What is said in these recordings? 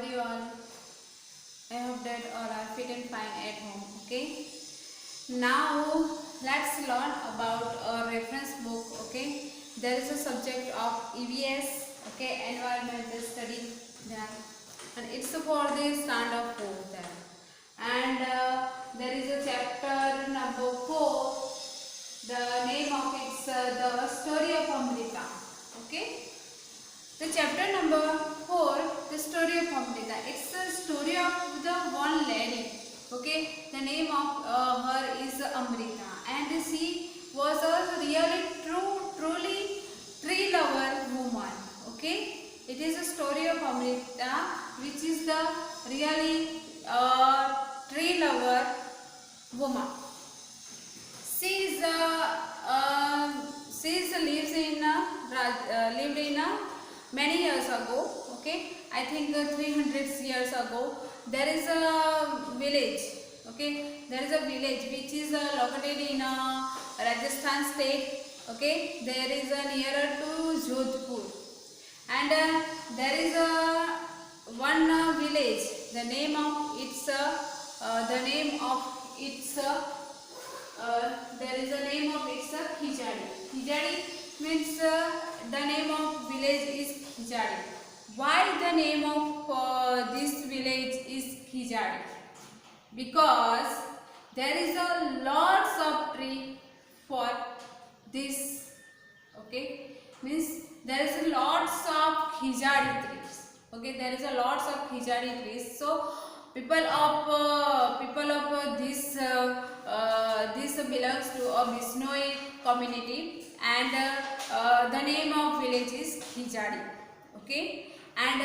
are you all? I hope that all are fit and fine at home. Okay. Now let's learn about a reference book. Okay. There is a subject of EVS. Okay, environmental study there, and it's for the standard 4 there. And there is a chapter number 4. The name of it's the story of Amrita. Okay. The chapter number 4, the story of Amrita. It's the story of the one lady. Okay, the name of her is Amrita, and she was a really truly tree lover woman. Okay, it is a story of Amrita, which is the really tree lover woman. She is lived in many years ago. Okay, I think 300 years ago. There is a village. Okay, there is a village which is located in Rajasthan state. Okay, there is nearer to Jodhpur, and there is one village. The name of its there is a name of its Khijadi. Khijadi means the name of village is Khijadi. Why the name of this village is Khijadi? Because there is a lots of tree for this. Okay, means there is a lots of Khijadi trees. Okay, there is a lots of Khijadi trees. So people of this belongs to a Bishnoi community, and the name of village is Khijadi. Okay, and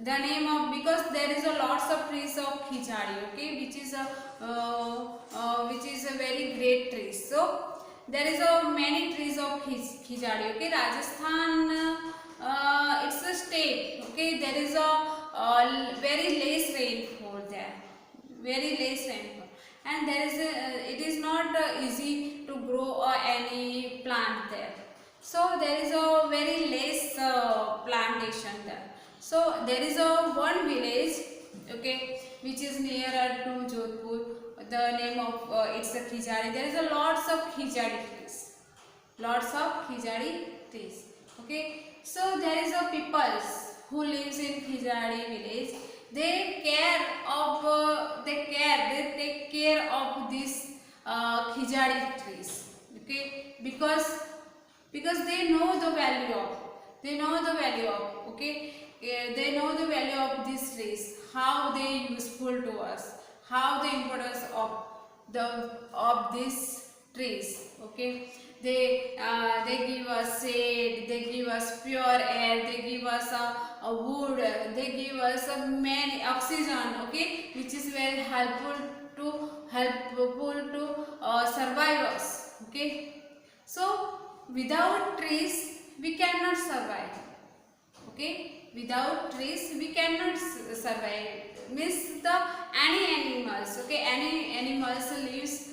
the name of, because there is a lots of trees of Khijadi. Okay, which is a very great trees. So there is many trees of Khijadi. Okay, Rajasthan, it's a state. Okay, there is a very less rainfall there, very less rainfall, and there is it is not easy to grow any plant there. So there is a very less plantation there. So there is a one village, okay, which is nearer to Jodhpur. The name of it's a Khijadi. There is a lots of Khijadi trees, lots of Khijadi trees. Okay, so there is a peoples who lives in Khijadi village. They take care of these Khijadi trees. Okay, because they know the value of, okay, they know the value of these trees, how they useful to us, how the importance of these trees. Okay, they give us shade, they give us pure air, they give us a wood, they give us many oxygen. Okay, which is very helpful to survive us. Okay, so without trees we cannot survive. Okay, without trees we cannot survive. Means the any animals. Okay, any animals lives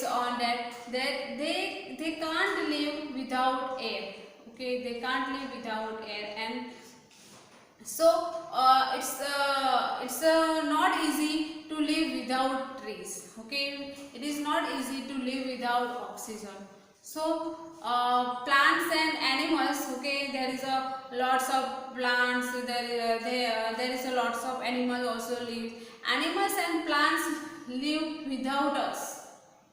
on that they can't live without air. Okay, they can't live without air, and so it's not easy to live without trees. Okay, it is not easy to live without oxygen. So plants and animals. Okay, there is a lots of plants. There is a lots of animals also live. Animals and plants live without us.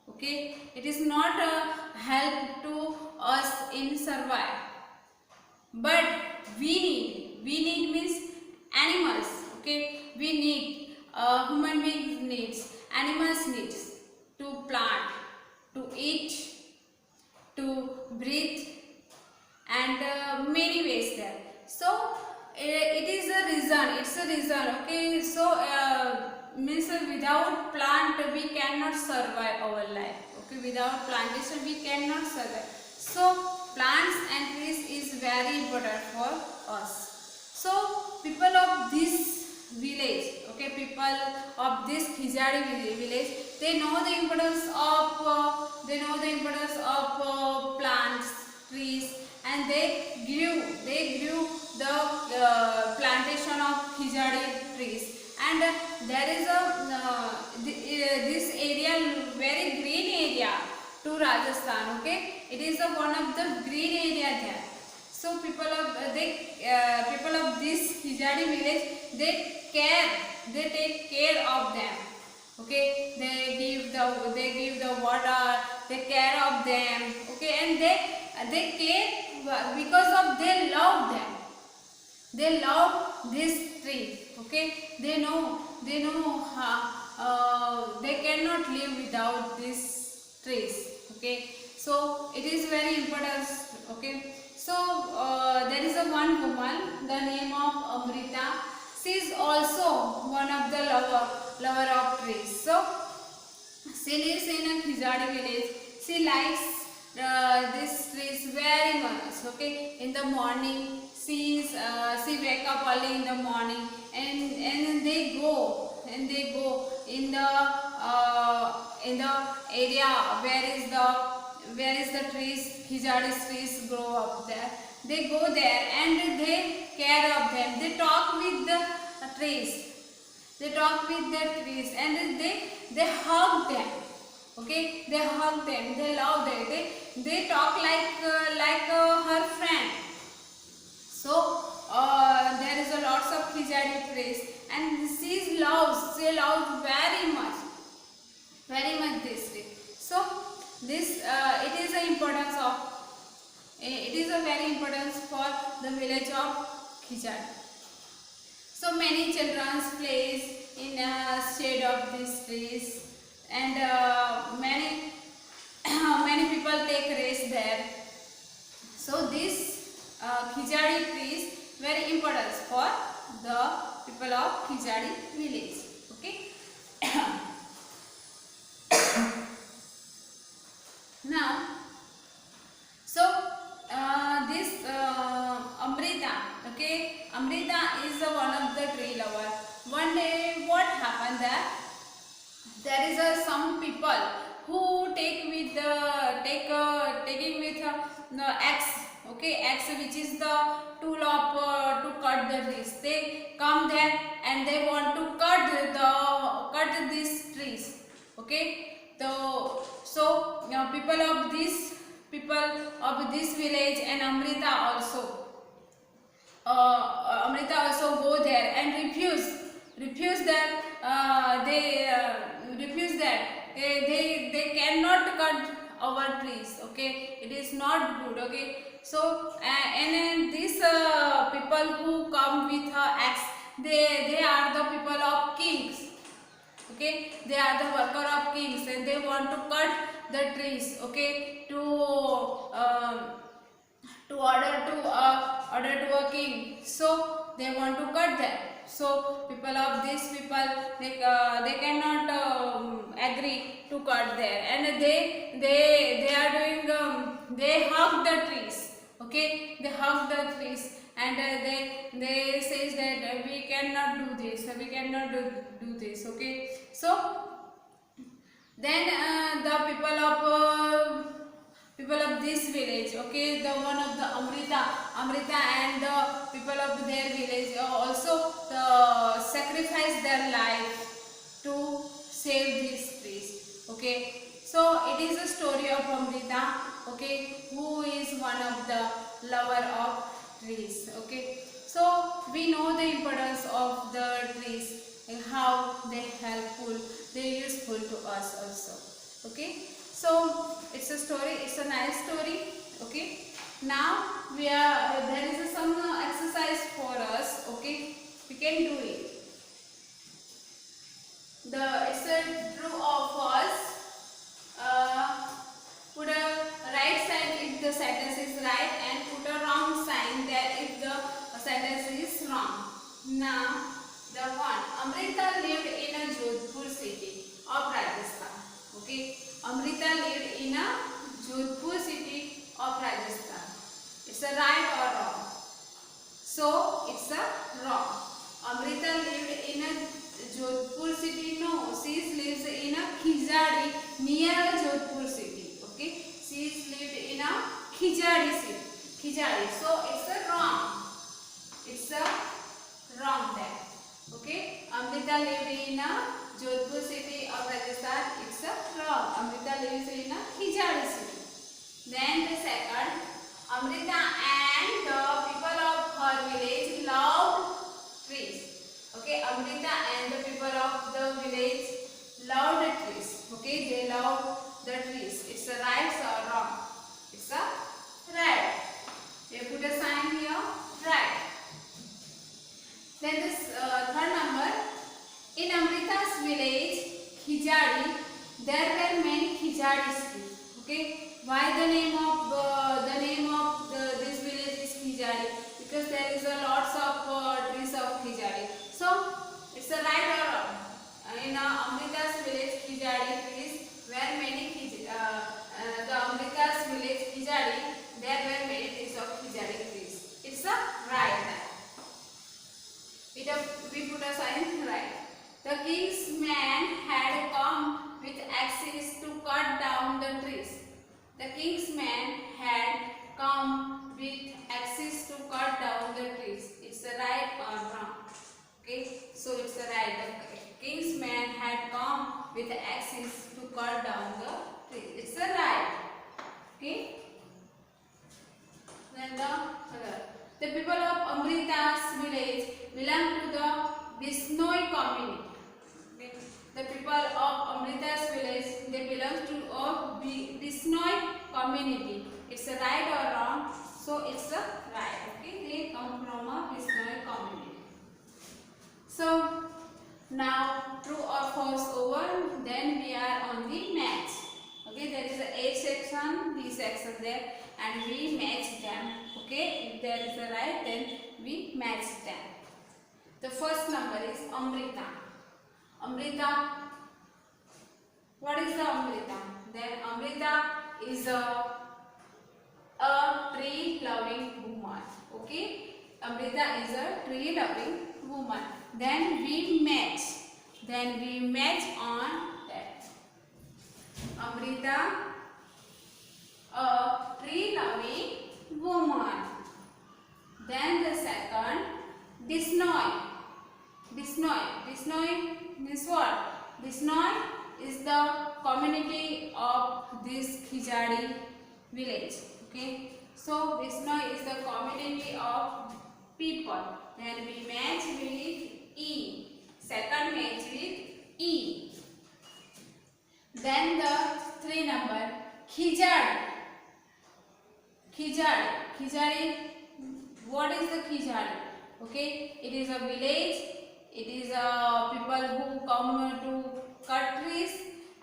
Okay, it is not a help to us in survive. But we need means animals. Okay, we need human beings needs, animals needs to plant, to eat, to breathe, and many ways there. So it is a reason. It's a reason. Okay, so means without plant we cannot survive our life. Okay, without plantation we cannot survive. So plants and trees is very important for us. So people of this village, okay, people of this Khijadi village, they know the importance of plants, trees, and they grew the plantation of Khijadi trees, and there is this area very green area to Rajasthan. Okay, it is one of the green area there. So people of this Khijadi village, they take care of them. Okay, they give the water, they care of them. Okay, and they care because of they love them. They love this tree. Okay, they know they cannot live without these trees. Okay, so it is very important. Okay, so there is a one woman, the name of Amrita. She is also one of the lover of trees. So she lives in a Khijadi village. She likes these trees very much. Okay, in the morning she wake up early in the morning, and they go in the area where is the trees, Khijadi trees grow up there. They go there and they care of them. They talk with the trees. They talk with the trees and they hug them. Okay, they hug them. They love them. They talk like her friend. So there is a lots of Khijadi trees, and she loves very much this tree. So this it is a importance of it is a very importance for the village of Khijadi. So many children plays in shade of these trees, and many many people take rest there. So this Khijadi trees very important for the people of Khijadi village. Okay. Now, so this Amrita, okay, Amrita is one of the tree lover. One day, what happened that there is some people who taking with the axe, okay, axe, which is the tool of to cut the trees. They come there and they want to cut these trees. Okay, so people of this village and Amrita also go there and refuse that they cannot cut our trees. Okay, it is not good. Okay, so and these people who come with axe, they are the people of kings. Okay, they are the worker of kings, and they want to cut the trees. Okay, to order to a king. So they want to cut them. So people of these people, they cannot agree to cut there, and they are doing they hug the trees. Okay, they hug the trees, and they says that we cannot do this, we cannot do this. Okay, so then the people of this village, okay, the one of the Amrita and the people of their village also sacrifice their life to save these trees. Okay, so it is a story of Amrita, okay, who is one of the lover of trees. Okay, so we know the importance of the trees and how they helpful, they useful to us also. Okay, so it's a story, it's a nice story. Okay, now there is some exercise for us. Okay, we can do it. It's a true or false. Put a right sign if the sentence is right, and put a wrong sign there if the sentence is wrong. Now the one, Amrita lived in a Jodhpur city of Rajasthan. Okay, Amrita lived in a Jodhpur city of Rajasthan. It's a right or wrong? So it's a wrong. Amrita lived in a Jodhpur city. No, she lives in a Khijadi near Jodhpur city. Okay, she lived in a Khijadi city. Khijadi. So it's a wrong. Amrita lived in a Jodhpur city of Rajasthan. It's a wrong. Amrita lives in a Khijari city. Then the second, Amrita and the people of her village loved trees. Okay, Amrita and the people of the village loved the trees. Okay, they loved the trees. It's a right or wrong? It's a right. They put a sign here, right. Then this third number, in Amrita's village, Khijari, there were many Khijari trees. Okay, why the name of this village is Khijari? Because there is a lots of trees of Khijari. So it's a right or wrong? In Amrita's village, Khijari trees were many. The Amrita's village Khijari, there were many trees of Khijari trees. It's a right. We put a sign right. The king's man had come with axes to cut down the trees. The king's man had come with axes to cut down the trees. It's a right or wrong? Okay, so it's a right. The king's man had come with axes to cut down the trees. It's a right. Okay. Then the people of Amrita's village belong to the Bisnoi community. Okay. The people of Amrita's village, they belong to a Bisnoi community. It's a right or wrong? So it's a right. Okay, they come from a Bisnoi community. So now true or false over. Then we are on the match. Okay, there is a A section, B section there, and we match them. Okay, if there is a right, then we match them. The first number is Amrita. Amrita. What is the Amrita? Then Amrita is a tree loving woman. Okay, Amrita is a tree loving woman. Then we match. Then we match on that. Amrita, a tree loving woman. Then the second, Bisnoi. Bisnoi means what? Bisnoi is the community of this Khijari village. Okay, so Bisnoi is the community of people. Then we match with E. Second match with E. Then the 3 number, Khijari. Khijari. What is the Khijari? Okay, it is a village. It is people who come to cut trees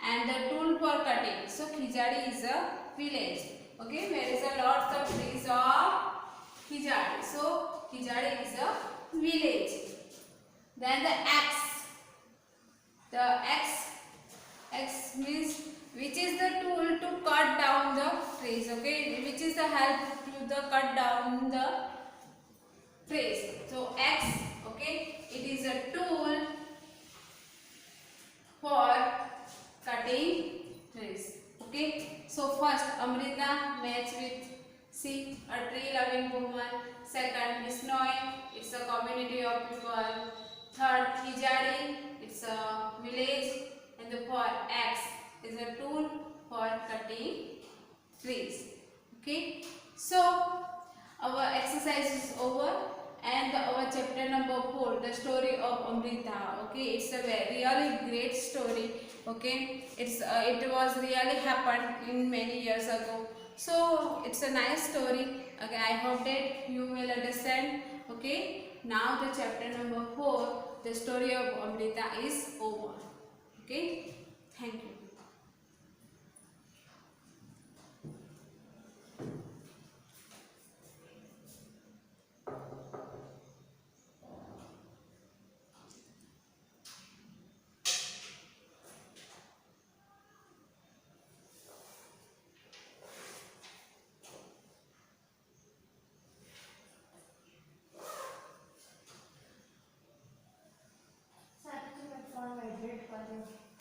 and the tool for cutting. So Khijari is a village. Okay, there is a lot of trees of Khijari. So Khijari is a village. Then the axe. The axe means which is the tool to cut down the trees. Okay, which is the help to the cut down the trees. So axe. Okay, it is a tool for cutting trees. Okay, so first Amrita match with C, a tree loving woman. Second, Bisnoi, it's a community of people. Third, Khijari, it's a village. And the fourth, axe is a tool for cutting trees. Okay, so our exercise is over. And our chapter number 4, the story of Amrita. Okay, it's a really great story. Okay, it was really happened in many years ago. So it's a nice story. Okay, I hope that you will understand. Okay, now the chapter number 4, the story of Amrita is over. Okay, thank you. Vibrate कर रहे हो